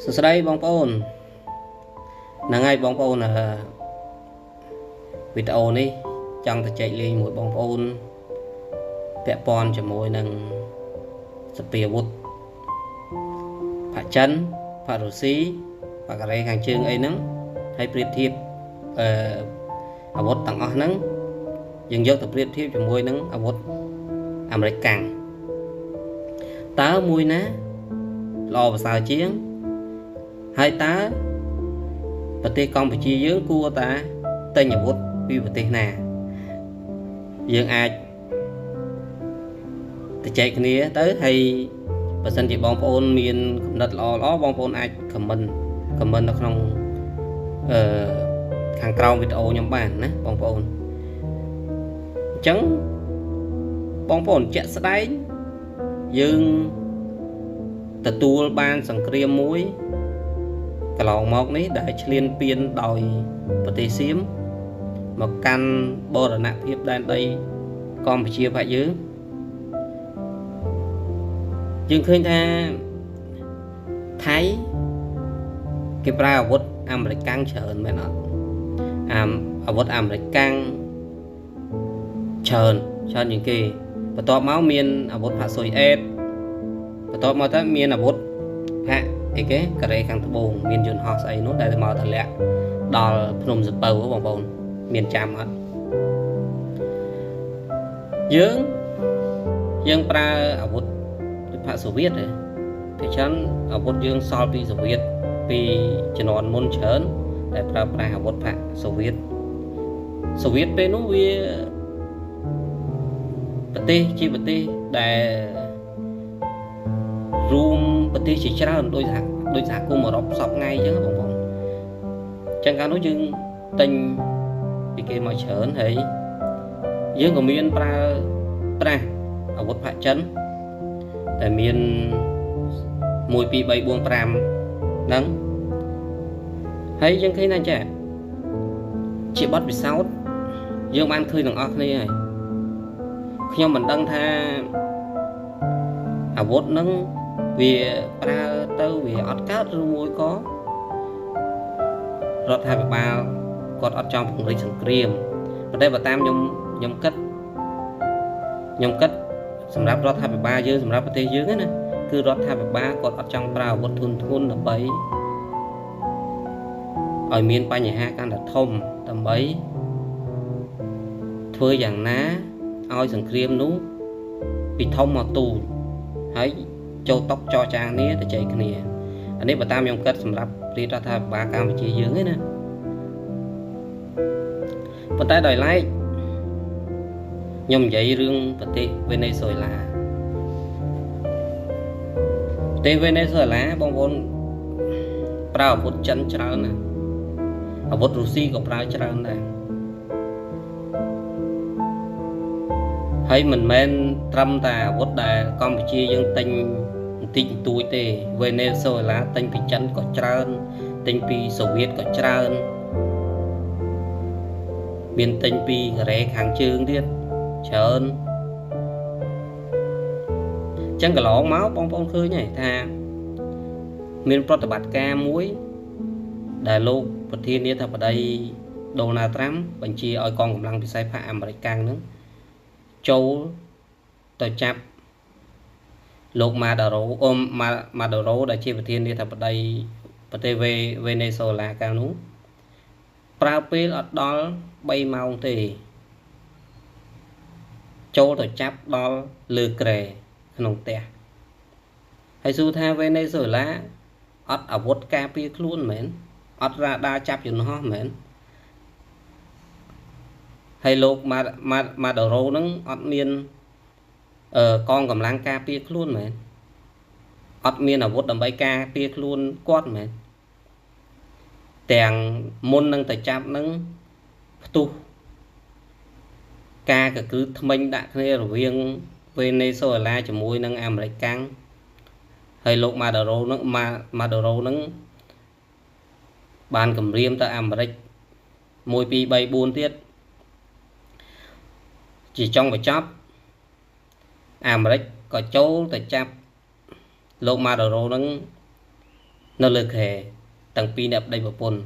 សួស្តីបងប្អូនហ្នឹងហើយបងប្អូនវីដេអូនេះចង់ទៅចែកលេងមួយបងប្អូនពាក់ព័ន្ធជាមួយនឹងសពាវុធផាចិនផារុស៊ីផាកូរ៉េខាងជើងអីហ្នឹងហើយប្រៀបធៀបអាវុធទាំងអស់ហ្នឹងយើងយកទៅប្រៀបធៀបជាមួយនឹងអាវុធអាមេរិកកាំងតើមួយណាល្អប្រសើរជាងហើយតើប្រទេសកម្ពុជាយើងគួរតែទិញអាវុធពីប្រទេសណាយើងអាចទៅចែកគ្នាទៅហើយបើសិនជាបងប្អូនមានគំនិតល្អបងប្អូនអាចខមមិននៅក្នុងខាងក្រោមវីដេអូខ្ញុំបានណាបងប្អូនអញ្ចឹងបងប្អូនជាក់ស្ដែងយើងទទួលបានសង្គ្រាមមួយកន្លងមកនេះដែលឈ្លានពានដោយប្រទេសសៀមមកកាន់បរណភាពដែនដីកម្ពុជារបស់យើងឃើញថាថៃគេប្រើអាវុធអាមេរិកកាំងច្រើនមែនអត់អាវុធអាមេរិកកាំងច្រើនជាងគេបន្ទាប់មកមានអាវុធផាស៊ុយអេតបន្ទាប់មកទៅមានអាវុធផាអីគេកូរ៉េខាងត្បូងមានយន្តហោះស្អីនោះដែលមកតម្លាក់ដល់ភ្នំសំពៅបងប្អូនមានចាំអត់យើងប្រើអាវុធផាសូវៀតទេតែច្រើនអាវុធយើងសល់ពីសូវៀតពីជំនាន់មុនច្រើនដែលប្រើប្រាស់អាវុធផាសូវៀតពេលនោះវាប្រទេសជាប្រទេសដែលរួមប្រទេសជាច្រើនដោយសហគមន៍អឺរ៉ុបសពថ្ងៃអញ្ចឹងបងប្អូនអញ្ចឹងកាលនោះយើងទិញពីគេមកច្រើនហើយយើងក៏មានប្រើប្រាស់អាវុធផាចិនតែមាន1 2 3 4 5ហ្នឹងហើយយើងឃើញថាចាជាបទពិសោធន៍យើងបានឃើញទាំងអស់គ្នាហើយខ្ញុំមិនដឹងថាអាវុធហ្នឹងវាប្រើទៅវាអត់កើតឬមួយក៏រដ្ឋាភិបាលគាត់អត់ចង់ពង្រីកសង្គ្រាមប៉ុន្តែបើតាមខ្ញុំគិតសម្រាប់រដ្ឋាភិបាលយើងសម្រាប់ប្រទេសយើងណាគឺរដ្ឋាភិបាលគាត់អត់ចង់ប្រើអាវុធធុនដើម្បីឲ្យមានបញ្ហាកាន់តែធំដើម្បីធ្វើយ៉ាងណាឲ្យសង្គ្រាមនោះពីធំមកទូចហើយចូលតុចរចាគ្នាទៅចែកគ្នាអានេះបើតាមខ្ញុំគិតសម្រាប់រដ្ឋាភិបាលកម្ពុជាយើងឯណាប៉ុន្តែដោយឡែកខ្ញុំនិយាយរឿងប្រទេសវេណេស៊ុយឡាបងប្អូនប្រើអាវុធចិនច្រើនណាអាវុធរុស្ស៊ីក៏ប្រើច្រើនដែរហើយមិនមែនត្រឹមតែអាវុធដែលកម្ពុជាយើងទិញបន្តិចបន្តួចទេវេណេស៊ុយឡាទិញពីចិនក៏ច្រើនទិញពីសូវៀតក៏ច្រើនមានទិញពីកូរ៉េខាងជើងទៀតច្រើនអញ្ចឹងកន្លងមកបងប្អូនឃើញហើយថាមានប្រតិបត្តិការមួយដែលលោកប្រធានាធិបតីដូណាល់ត្រាំបញ្ជាឲ្យកងកម្លាំងពិសេសអាមេរិកកាំងហ្នឹងចូលទៅចាប់លោកម៉ាដូរ៉ូដែលជាប្រធានាធិបតីប្រទេសវេណេស៊ុយឡាកាលនោះប្រើពេលអត់ដល់3ម៉ោងទេចូលទៅចាប់ដល់លើក្រែក្នុងផ្ទះហើយសួរថាវេណេស៊ុយឡាអត់អាវុធការពារខ្លួនមែនអត់រ៉ាដាចាប់យន្តហោះមែនហើយលោកម៉ាដូរ៉ូហ្នឹងអត់មានកងកម្លាំងការពារខ្លួនមែនអត់មានអាវុធដើម្បីការពារខ្លួនគាត់មែនទាំងមុននឹងទៅចាប់នឹងផ្ទុះការកគ្រឹះថ្មិញដាក់គ្នារវាងវេណេស៊ុយឡាជាមួយនឹងអាមេរិកកាំងហើយលោកម៉ាដូរ៉ូហ្នឹងបានគម្រាមទៅអាមេរិក1 2 3 4ទៀតជាចុងបញ្ចប់អាមេរិកក៏ចូលទៅចាប់លោកម៉ាដូរ៉ូហ្នឹង នៅលើខេតាំងពីអ្នកប្តីប្រពន្ធ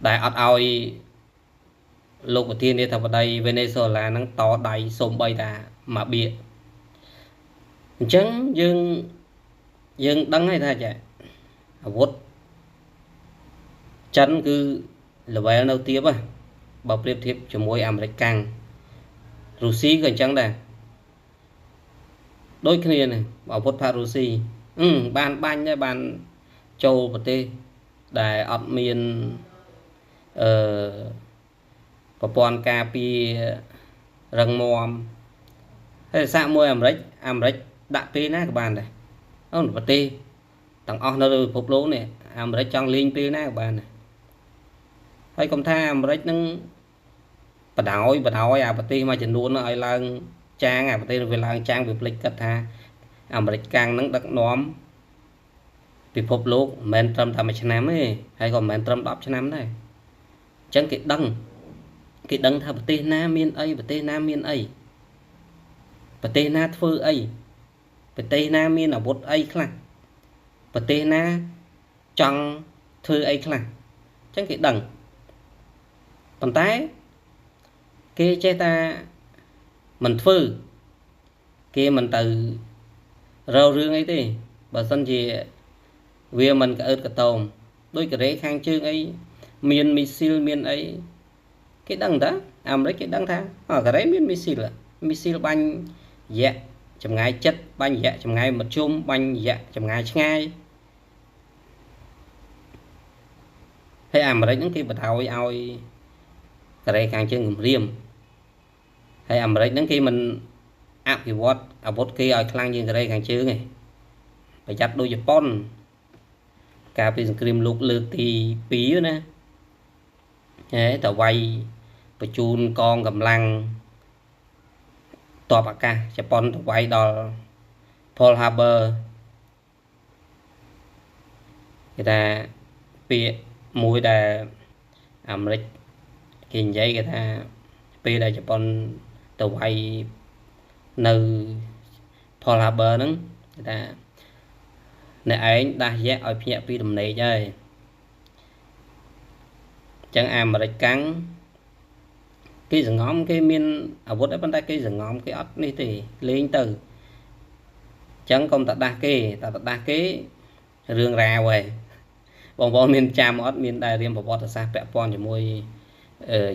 ដែលអត់ឲ្យលោកប្រធានាធិបតីវេណេស៊ុយអេឡាហ្នឹងតដៃសូម្បីតាមកបៀអញ្ចឹងយើងដឹងហើយថាចាអាវុធចិនគឺ level នៅទាបបើប្រៀបធៀបជាមួយអាមេរិកកាំងរុស្ស៊ីក៏អញ្ចឹងដែរដូចគ្នានេះអាវុធផារុស្ស៊ីបានបាញ់ដែរបានចូលប្រទេសដែលអត់មានប្រព័ន្ធការពាររឹងមាំហើយសាកមួយអាមេរិកដាក់ពេលណាក៏បានដែរប្រទេសទាំងអស់នៅលើពិភពលោកនេះអាមេរិកចង់លេងពេលណាក៏បានដែរហើយកុំថាអាមេរិកនឹងបដ ாய் អាប្រទេសមួយចំនួនឲ្យឡើងចាងអាប្រទេសវាឡើងចាងវាភ្លេចគិតថាអាមេរិកកាំងនឹងដឹកនាំពិភពលោកមិនមែនត្រឹមតែ1ឆ្នាំទេហើយក៏មិនមែនត្រឹម10ឆ្នាំដែរអញ្ចឹងគេដឹងថាប្រទេសណាមានអីប្រទេសណាមានអីប្រទេសណាធ្វើអីប្រទេសណាមានអាវុធអីខ្លះប្រទេសណាចង់ធ្វើអីខ្លះអញ្ចឹងគេដឹងប៉ុន្តែគេចេះតែមិនធ្វើគេមិនទៅរករឿងអីទេបើសិនជាវាមិនកអឺតកតោមដោយកូរ៉េខាងជើងអីមានមីស៊ីលមានអីគេដឹងតាអាមេរិកគេដឹងថាកូរ៉េមានមីស៊ីលបាញ់រយៈចម្ងាយចិត្តបាញ់រយៈចម្ងាយមធ្យមបាញ់រយៈចម្ងាយឆ្ងាយហើយអាមេរិកហ្នឹងគេបដ ாய் ឲ្យកូរ៉េខាងជើងគម្រាមហើយអាមេរិកហ្នឹងគេមិនអភិវឌ្ឍអាវុធគេឲ្យខ្លាំងជាងកូរ៉េខាងជើងទេប្រយ័ត្នដូចជប៉ុនកាលពីសង្គ្រាមលោកលើកទី2ណាតែវាយបញ្ជូនកងកម្លាំងទ័ពអាកាសជប៉ុនទៅវាយដល់ Pearl Harbor គេថាពាក្យមួយដែលអាមេរិកគេនិយាយគេថាពេលដែលជប៉ុនទៅវាយនៅ Pearl Harbor ហ្នឹងគេថាអ្នកឯងដាស់យៈឲ្យភ្ញាក់ពីដំណេកហើយអញ្ចឹងអាមេរិកកាំងគេសង្ងំគេមានអាវុធដែរប៉ុន្តែគេសង្ងំគេអត់នេះទេលេងទៅអញ្ចឹងកុំតដាស់គេរឿងរ៉ាវហើយបងប្អូនមានចាំអត់មានដែលរៀនប្រវត្តិសាស្ត្រពាក់ព័ន្ធជាមួយ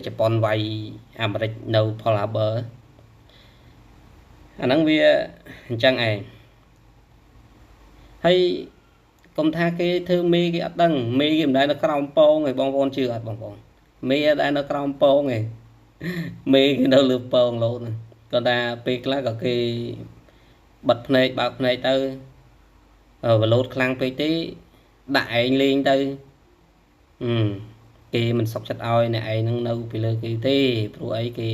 ជប៉ុនវាយអាមេរិកនៅ Pearl Harbor អាហ្នឹងវាអញ្ចឹងឯងហើយកុំថាគេធ្វើមេគេអត់ដឹងមេគេមិនដែលនៅក្រោមពងឯងបងប្អូនជឿអត់បងប្អូនមេដែលនៅក្រោមពងឯងមេគេនៅលើពងលោតគាត់ថាពេលខ្លះក៏គេបិទភ្នែកបើកភ្នែកទៅវលោតខ្លាំងពេកទេដាក់ឯងលេងទៅគេមិនសុខចិត្តឲ្យអ្នកឯងនឹងនៅពីលើគេទេព្រោះអីគេ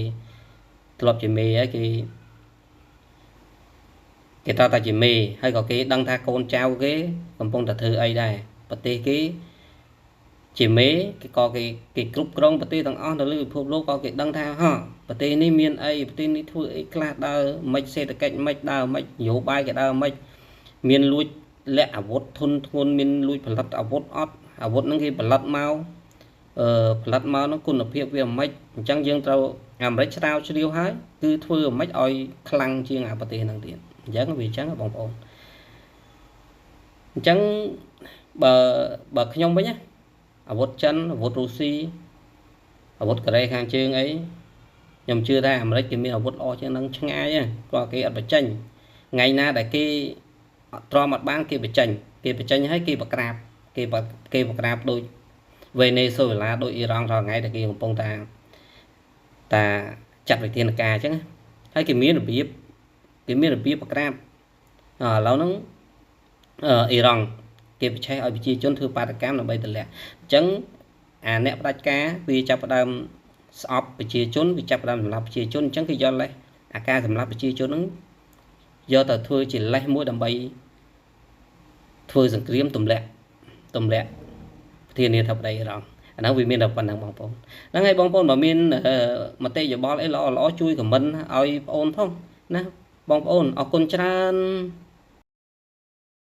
ធ្លាប់ជាមេហើយគេតតែជាមេហើយក៏គេដឹងថាកូនចៅគេកំពុងតែធ្វើអីដែរប្រទេសគេជាមេគេក៏គេគ្រប់គ្រងប្រទេសទាំងអស់នៅលើពិភពលោកក៏គេដឹងថាប្រទេសនេះមានអីប្រទេសនេះធ្វើអីខ្លះដើរមិនសេដ្ឋកិច្ចមិនដើរមិននយោបាយគេដើរមិនមានលួចលាក់អាវុធធនធ្ងន់មានលួចផលិតអាវុធអត់អាវុធហ្នឹងគេផលិតមកនោះគុណភាពវាមិនអញ្ចឹងយើងត្រូវអាមេរិកឆ្លាវជ្រាវហើយគឺធ្វើមិនឲ្យខ្លាំងជាងអាប្រទេសហ្នឹងទៀតអញ្ចឹងវាអញ្ចឹងបងប្អូនអញ្ចឹងបើខ្ញុំវិញណាអាវុធចិនអាវុធរុស្ស៊ីអាវុធកូរ៉េខាងជើងអីខ្ញុំជឿថាអាមេរិកគេមានអាវុធល្អជាងហ្នឹងឆ្ងាយគាត់គេអត់បញ្ចេញថ្ងៃណាដែលគេទ្រាំអត់បានគេបញ្ចេញហើយគេបក្រាបគេបក្រាបដូចវេណេស៊ុយអេឡាដូចអ៊ីរ៉ង់រាល់ថ្ងៃដែលគេកំពុងតាចាត់វិធានការអញ្ចឹងហើយគេមានរបៀបបក្រាបឥឡូវហ្នឹងអ៊ីរ៉ង់គេបញ្ឆេះឲ្យប្រជាជនធ្វើបាតកម្មដើម្បីទម្លាក់អញ្ចឹងអាអ្នកផ្ដាច់ការវាចាប់ផ្ដើមស្អប់ប្រជាជនវាចាប់ផ្ដើមសម្លាប់ប្រជាជនអញ្ចឹងគេយកលេសអាការសម្លាប់ប្រជាជនហ្នឹងយកទៅធ្វើជាលេសមួយដើម្បីធ្វើសង្គ្រាមទម្លាក់ប្រធានាធិបតីអ៊ីរ៉ង់អាហ្នឹងវាមានតែប៉ុណ្្នឹងបងប្អូនហ្នឹងហើយបងប្អូនបើមានមតិយោបល់អីល្អជួយខមមិនឲ្យបងប្អូនផងណាបងប្អូនអរគុណច្រើន